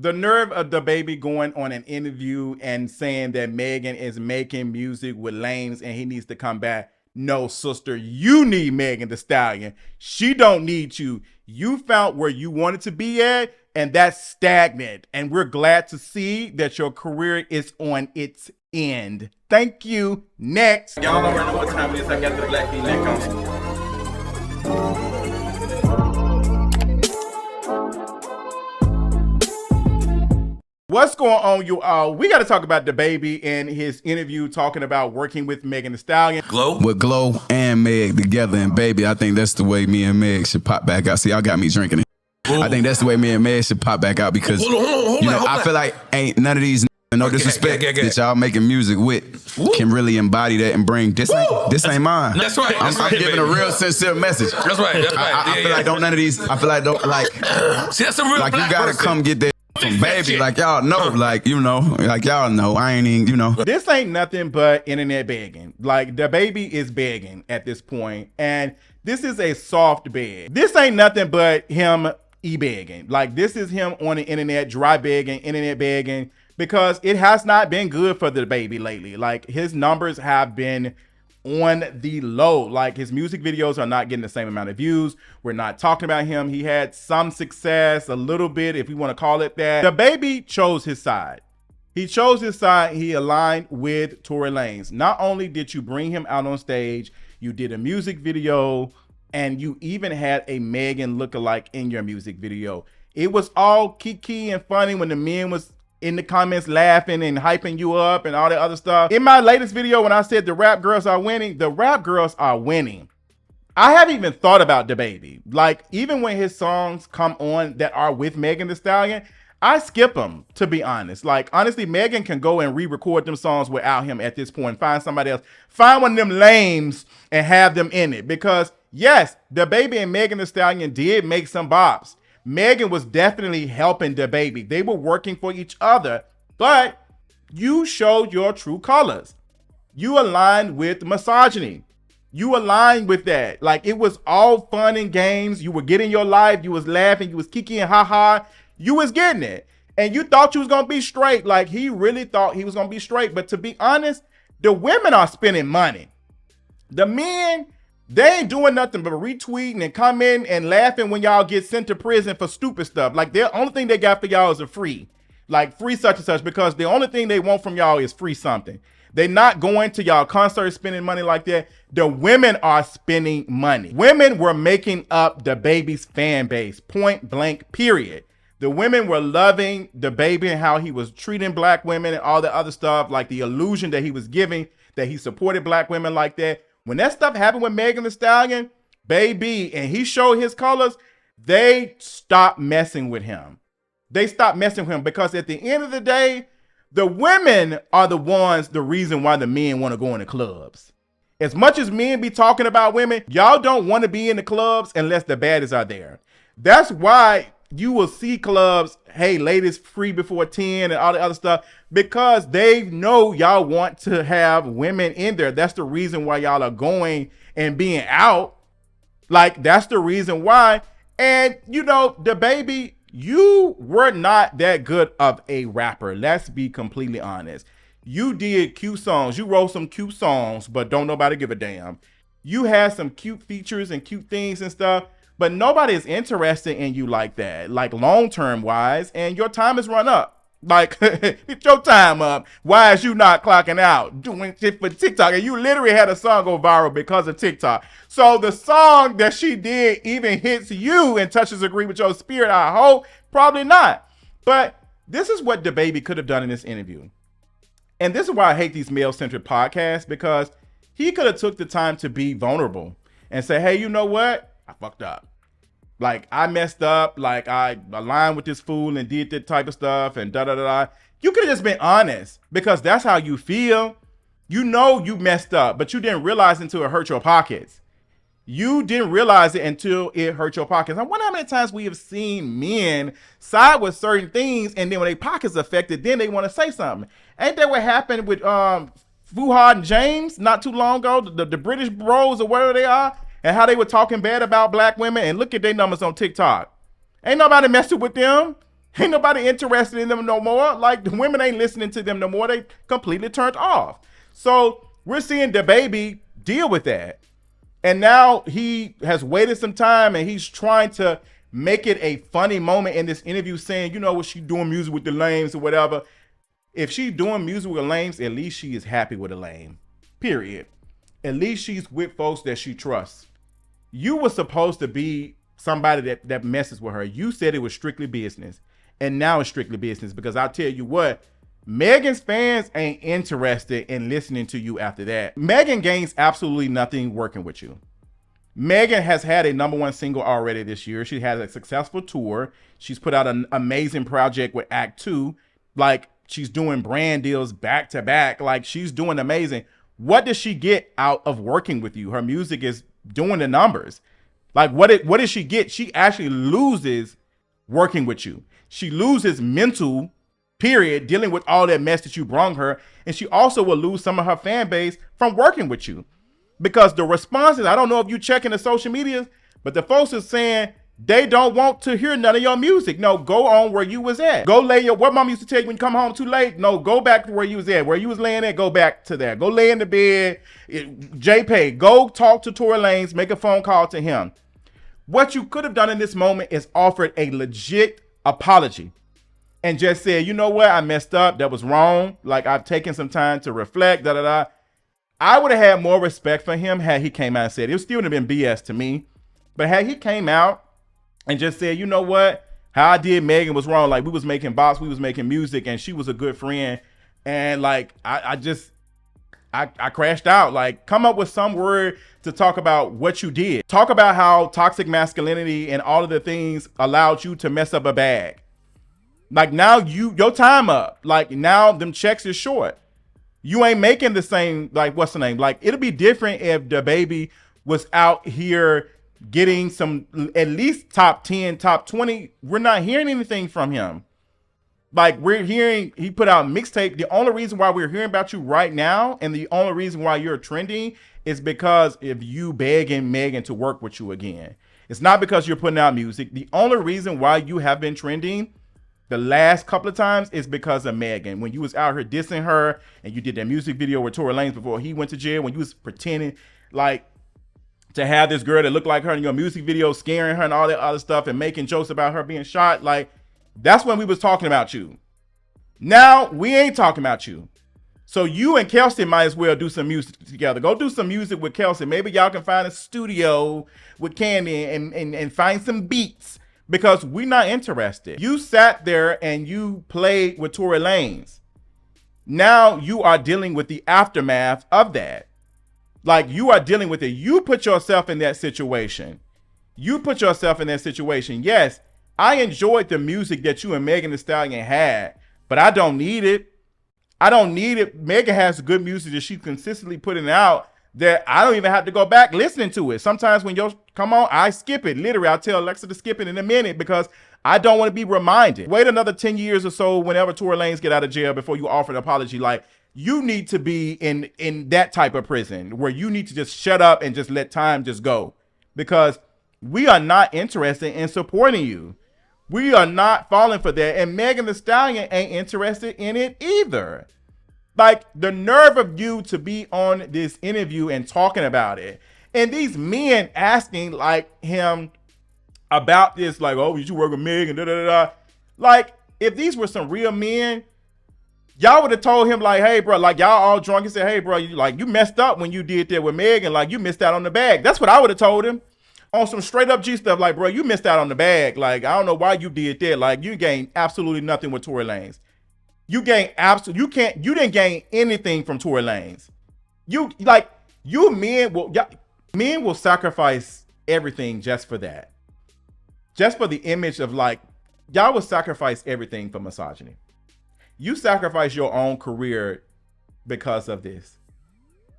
The nerve of DaBaby going on an interview and saying that Megan is making music with Lanez and he needs to come back. No, sister, you need Megan Thee Stallion. She don't need you. You found where you wanted to be at, and that's stagnant. And we're glad to see that your career is on its end. Thank you. Next. Y'all already know what time it is. I got the black V-neck on. What's going on, you all? We got to talk about DaBaby and his interview talking about working with Megan Thee Stallion. With Glow and Meg together, and baby, I think that's the way me and Meg should pop back out. See, y'all got me drinking it. I think that's the way me and Meg should pop back out because, I feel like ain't none of these, no disrespect, that y'all making music with can really embody that and bring, this ain't mine. That's right. I'm giving a real sincere message. That's right. I feel like none of these, I feel like See, that's a real like you black gotta person. come get that. From baby, like y'all know, like y'all know, I ain't even, This ain't nothing but internet begging. Like DaBaby is begging at this point, and this is a soft beg. This ain't nothing but him e-begging. Like this is him on the internet, dry begging, internet begging, because it has not been good for DaBaby lately. Like his numbers have been on the low. Like his music videos are not getting the same amount of views. We're not talking about him. He had some success, a little bit, if we want to call it that. DaBaby chose his side. He chose his side. He aligned with Torey Lanez. Not only did you bring him out on stage, you did a music video, and you even had a Megan lookalike in your music video. It was all kiki and funny when the men was in the comments laughing and hyping you up and all that other stuff. In my latest video, when I said the rap girls are winning, the rap girls are winning. I haven't even thought about DaBaby. Like, even when his songs come on that are with Megan Thee Stallion, I skip them, to be honest. Like, honestly, Megan can go and re-record them songs without him at this point. Find somebody else. Find one of them lames and have them in it. Because, yes, DaBaby and Megan Thee Stallion did make some bops. Megan was definitely helping DaBaby. They were working for each other, but you showed your true colors. You aligned with misogyny. You aligned with that. Like, it was all fun and games. You were getting your life. You was laughing. You was kiki and ha-ha. You was getting it. And you thought you was going to be straight. Like, he really thought he was going to be straight. But to be honest, the women are spending money. The men, they ain't doing nothing but retweeting and commenting and laughing when y'all get sent to prison for stupid stuff. Like, the only thing they got for y'all is a free. Like, free such and such, because the only thing they want from y'all is free something. They're not going to y'all concerts spending money like that. The women are spending money. Women were making up DaBaby's fan base, point blank, period. The women were loving DaBaby and how he was treating black women and all the other stuff, like the illusion that he was giving, that he supported black women like that. When that stuff happened with Megan Thee Stallion, baby, and he showed his colors, they stopped messing with him. They stopped messing with him because at the end of the day, the women are the ones, the reason why the men want to go in the clubs. As much as men be talking about women, y'all don't want to be in the clubs unless the baddies are there. That's why you will see clubs, hey, ladies free before 10 and all the other stuff, because they know y'all want to have women in there. That's the reason why y'all are going and being out. Like, that's the reason why. And, you know, DaBaby, you were not that good of a rapper. Let's be completely honest. You did cute songs. You wrote some cute songs, but don't nobody give a damn. You had some cute features and cute things and stuff, but nobody is interested in you like that, like long-term wise, and your time is run up. Like, it's your time up. Why is you not clocking out, doing shit for TikTok? And you literally had a song go viral because of TikTok. So the song that she did even hits you and touches agree with your spirit, I hope. Probably not. But this is what DaBaby could have done in this interview. And this is why I hate these male-centric podcasts, because he could have took the time to be vulnerable and say, hey, you know what? I fucked up. Like, I messed up. Like, I aligned with this fool and did that type of stuff and da-da-da-da. You could have just been honest, because that's how you feel. You know you messed up, but you didn't realize until it hurt your pockets. You didn't realize it until it hurt your pockets. I wonder how many times we have seen men side with certain things, and then when their pockets affected, then they want to say something. Ain't that what happened with Fuhad and James not too long ago? The British bros or whatever they are, and how they were talking bad about black women, and look at their numbers on TikTok. Ain't nobody messing with them. Ain't nobody interested in them no more. Like, the women ain't listening to them no more. They completely turned off. So we're seeing DaBaby deal with that. And now he has waited some time and he's trying to make it a funny moment in this interview saying, you know what, she doing music with the lames or whatever. If she's doing music with the lames, at least she is happy with the lame. Period. At least she's with folks that she trusts. You were supposed to be somebody that messes with her. You said it was strictly business. And now it's strictly business, because I'll tell you what, Megan's fans ain't interested in listening to you after that. Megan gains absolutely nothing working with you. Megan has had a #1 single already this year. She has a successful tour. She's put out an amazing project with Act 2. Like, she's doing brand deals back to back. Like, she's doing amazing. What does she get out of working with you? Her music is doing the numbers. Like, what does she get? She actually loses working with you. She loses mental, period, dealing with all that mess that you brung her. And she also will lose some of her fan base from working with you. Because the responses, I don't know if you checking the social medias, but the folks are saying they don't want to hear none of your music. No, go on where you was at. Go lay what mom used to tell you when you come home too late. No, go back to where you was at. Where you was laying at, go back to there. Go lay in the bed. JPay, go talk to Torey Lanez, make a phone call to him. What you could have done in this moment is offered a legit apology and just said, you know what, I messed up. That was wrong. Like, I've taken some time to reflect, I would have had more respect for him had he came out and said it. It would still would have been BS to me. But had he came out and just said, you know what, how I did Megan was wrong. Like, we was making box, we was making music, and she was a good friend. And like, I crashed out. Like, come up with some word to talk about what you did. Talk about how toxic masculinity and all of the things allowed you to mess up a bag. Like, now your time up. Like, now them checks is short. You ain't making the same, like, what's the name? Like, it'll be different if DaBaby was out here getting some, at least top 10, top 20. We're not hearing anything from him. Like, we're hearing, he put out mixtape. The only reason why we're hearing about you right now, and the only reason why you're trending, is because of you begging Megan to work with you again. It's not because you're putting out music. The only reason why you have been trending the last couple of times is because of Megan. When you was out here dissing her, and you did that music video with Torey Lanez before he went to jail, when you was pretending like to have this girl that looked like her in your music video, scaring her and all that other stuff, and making jokes about her being shot, like, that's when we was talking about you. Now we ain't talking about you. So you and Kelsey might as well do some music together. Go do some music with Kelsey. Maybe y'all can find a studio with Candy and find some beats, because we're not interested. You sat there and you played with Torey Lanez. Now you are dealing with the aftermath of that. Like, you are dealing with it. You put yourself in that situation. Yes, I enjoyed the music that you and Megan Thee Stallion had, but I don't need it. Megan has good music that she's consistently putting out that I don't even have to go back listening to it. Sometimes when yours come on, I skip it. Literally, I'll tell Alexa to skip it in a minute because I don't want to be reminded. Wait another 10 years or so whenever Torey Lanez get out of jail before you offer an apology. Like, you need to be in that type of prison where you need to just shut up and just let time just go, because we are not interested in supporting you. We are not falling for that. And Megan Thee Stallion ain't interested in it either. Like, the nerve of you to be on this interview and talking about it. And these men asking like him about this, like, oh, you should work with Megan, da da da. Like, if these were some real men, y'all would have told him, like, hey, bro, like, y'all all drunk and said, hey, bro, you messed up when you did that with Megan. Like, you missed out on the bag. That's what I would have told him. On some straight up G stuff, like, bro, you missed out on the bag. Like, I don't know why you did that. Like, you gained absolutely nothing with Torey Lanez. You didn't gain anything from Torey Lanez. Men will sacrifice everything just for that. Just for the image of, like, y'all will sacrifice everything for misogyny. You sacrifice your own career because of this.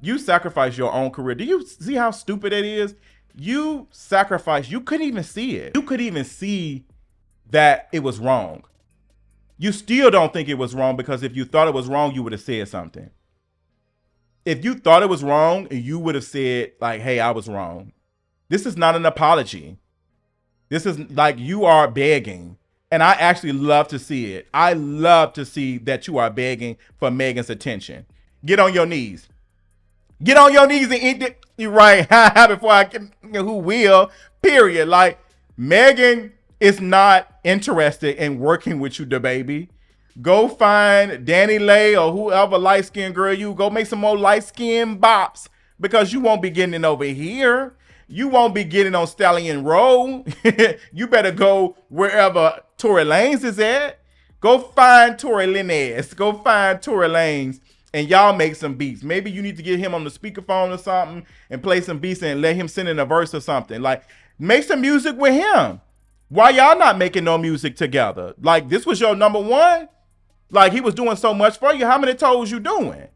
You sacrifice your own career. Do you see how stupid it is? You couldn't even see it. You couldn't even see that it was wrong. You still don't think it was wrong, because if you thought it was wrong, you would have said something. If you thought it was wrong, you would have said, like, hey, I was wrong. This is not an apology. This is like, you are begging. And I actually love to see it. I love to see that you are begging for Megan's attention. Get on your knees. Get on your knees and eat it. You're right. Before I can, who will, period. Like, Megan is not interested in working with you, DaBaby. Go find Danny Lay or whoever light-skinned girl you. Go make some more light-skinned bops because you won't be getting it over here. You won't be getting on Stallion Road. You better go wherever Torey Lanez is at. Go find Torey Lanez. Go find Torey Lanez and y'all make some beats. Maybe you need to get him on the speakerphone or something and play some beats and let him send in a verse or something. Like, make some music with him. Why y'all not making no music together? Like, this was your number one? Like, he was doing so much for you. How many toes you doing?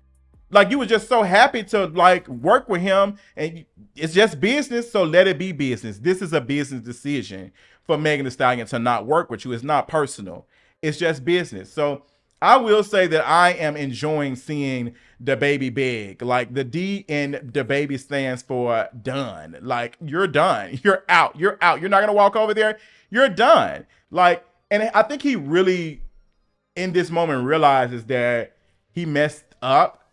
Like, you were just so happy to, like, work with him, and it's just business, so let it be business. This is a business decision for Megan Thee Stallion to not work with you. It's not personal. It's just business. So I will say that I am enjoying seeing DaBaby beg. Like, the D in DaBaby stands for done. Like, you're done. You're out. You're out. You're not going to walk over there. You're done. Like, and I think he really, in this moment, realizes that he messed up,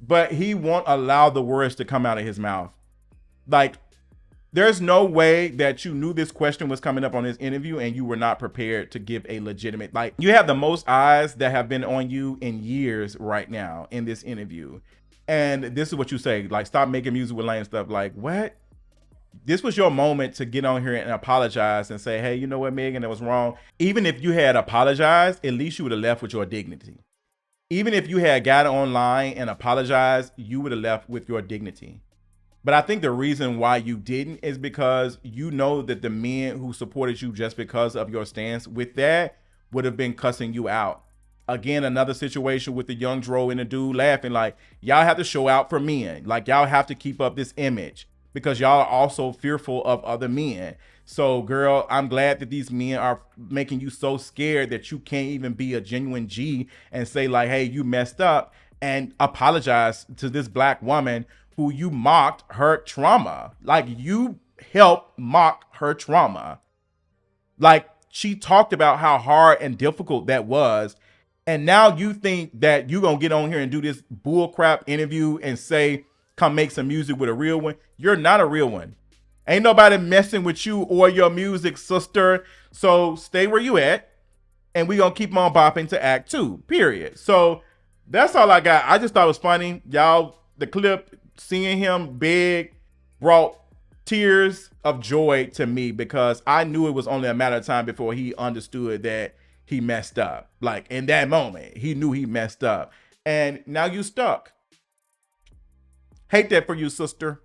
but he won't allow the words to come out of his mouth. Like, there's no way that you knew this question was coming up on this interview and you were not prepared to give a legitimate, like, you have the most eyes that have been on you in years right now in this interview. And this is what you say, like, stop making music with Lane stuff. Like, what? This was your moment to get on here and apologize and say, hey, you know what, Megan, that was wrong. Even if you had apologized, at least you would have left with your dignity. Even if you had got online and apologized, you would have left with your dignity. But I think the reason why you didn't is because you know that the men who supported you just because of your stance with that would have been cussing you out. Again, another situation with the young Dro and the dude laughing, like, y'all have to show out for men. Like, y'all have to keep up this image because y'all are also fearful of other men. So, girl, I'm glad that these men are making you so scared that you can't even be a genuine G and say, like, hey, you messed up, and apologize to this black woman who you mocked her trauma. Like, you helped mock her trauma. Like, she talked about how hard and difficult that was. And now you think that you're going to get on here and do this bullcrap interview and say, come make some music with a real one. You're not a real one. Ain't nobody messing with you or your music, sister. So stay where you at. And we're going to keep on bopping to Act 2, period. So that's all I got. I just thought it was funny. Y'all, the clip, seeing him beg brought tears of joy to me because I knew it was only a matter of time before he understood that he messed up. Like, in that moment, he knew he messed up. And now you stuck. Hate that for you, sister.